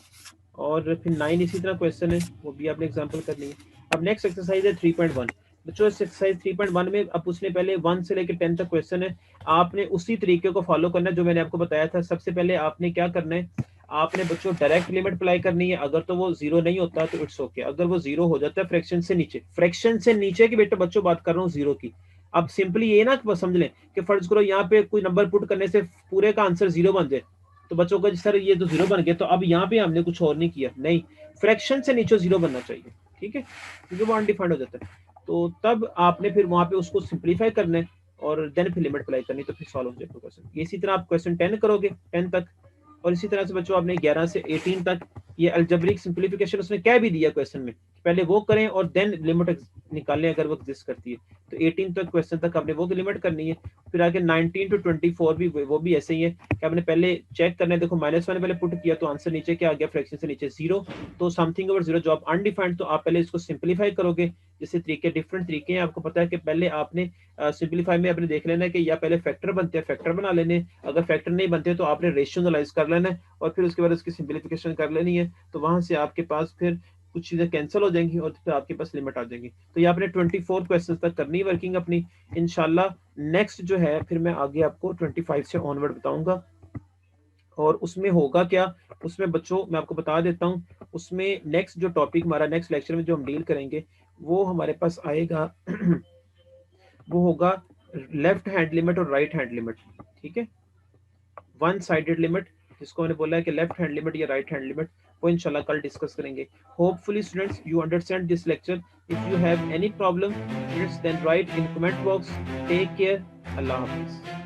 और फिर 9 इसी तरह क्वेश्चन है, वो भी आपने एग्जांपल करनी है। अब नेक्स्ट एक्सरसाइज है 3.1। बच्चों इस एक्सरसाइज 3.1 में अब उसने पहले 1 से लेकर 10 तक क्वेश्चन है, आपने उसी तरीके को फॉलो करना है जो मैंने आपको बताया था। सबसे पहले आपने क्या करना है, आपने बच्चों डायरेक्ट लिमिट अप्लाई करनी है। अगर तो वो जीरो नहीं होता तो इट्स ओके, अगर वो जीरो हो जाता है फ्रैक्शन से नीचे, फ्रैक्शन से नीचे की बेटा बच्चों बात कर रहा हूँ जीरो की। अब सिंपली ये ना समझ लें कि फर्ज करो यहाँ पे कोई नंबर पुट करने से पूरे का आंसर जीरो बन जाए, तो बच्चों का सर ये तो जीरो बन गया, तो अब यहाँ पे हमने कुछ और नहीं किया, नहीं, फ्रैक्शन से नीचे जीरो बनना चाहिए, ठीक है, क्योंकि वो अनडिफाइंड हो जाता है। तो तब आपने फिर वहां पे उसको सिंप्लीफाई करना है और देन फिर लिमिट अप्लाई करनी, तो फिर सॉल्व हो जाएगा क्वेश्चन। इसी तरह आप क्वेश्चन 10 करोगे 10 तक, और इसी तरह से बच्चों आपने 11 से 18 तक ये अल्जेब्रिक सिंप्लीफिकेशन उसने क्या भी दिया क्वेश्चन में, पहले वो करें और देन लिमिट निकालें अगर वो एग्जिस्ट करती है। तो 18 तक क्वेश्चन तक आपने वो लिमिट करनी है। फिर आगे 19 टू 24 भी वो भी ऐसे ही है कि आपने पहले चेक करना है। देखो -1 पहले पुट किया तो आंसर नीचे क्या आ गया, फ्रैक्शन से नीचे जीरो, तो समथिंग ओवर जीरो जो आप अनडिफाइंड, तो आप पहले इसको सिंप्लीफाई करोगे। जैसे तरीके डिफरेंट तरीके हैं, आपको पता है कि पहले आपने सिंप्लीफाई में आपने देख लेना है कि या पहले फैक्टर बनते हैं, फैक्टर बना लेने, अगर फैक्टर नहीं बनते तो आपने रेशियो एनालाइज कर लेना है और फिर उसके बाद उसकी सिंप्लीफिकेशन कर लेनी है। तो वहां से आपके पास फिर कुछ चीजें कैंसिल हो जाएंगी और फिर आपके पास लिमिट आ जाएगी। तो ये आपने 24 क्वेश्चन तक करनी वर्किंग अपनी इंशाल्लाह। नेक्स्ट जो है फिर मैं आगे आपको 25 से ऑनवर्ड बताऊंगा। और उसमें होगा क्या, उसमें बच्चों मैं आपको बता देता हूँ, उसमें नेक्स्ट जो टॉपिक हमारा नेक्स्ट लेक्चर में जो हम डील करेंगे वो हमारे पास आएगा वो होगा लेफ्ट हैंड लिमिट और राइट हैंड लिमिट, ठीक है, वन साइडेड लिमिट, जिसको मैंने बोला है कि लेफ्ट हैंड लिमिट या राइट हैंड लिमिट, वो इंशाल्लाह कल डिस्कस करेंगे। Hopefully students you understand this lecture. If you have any problem students then write in comment box. Take care, अल्लाह हाफिज।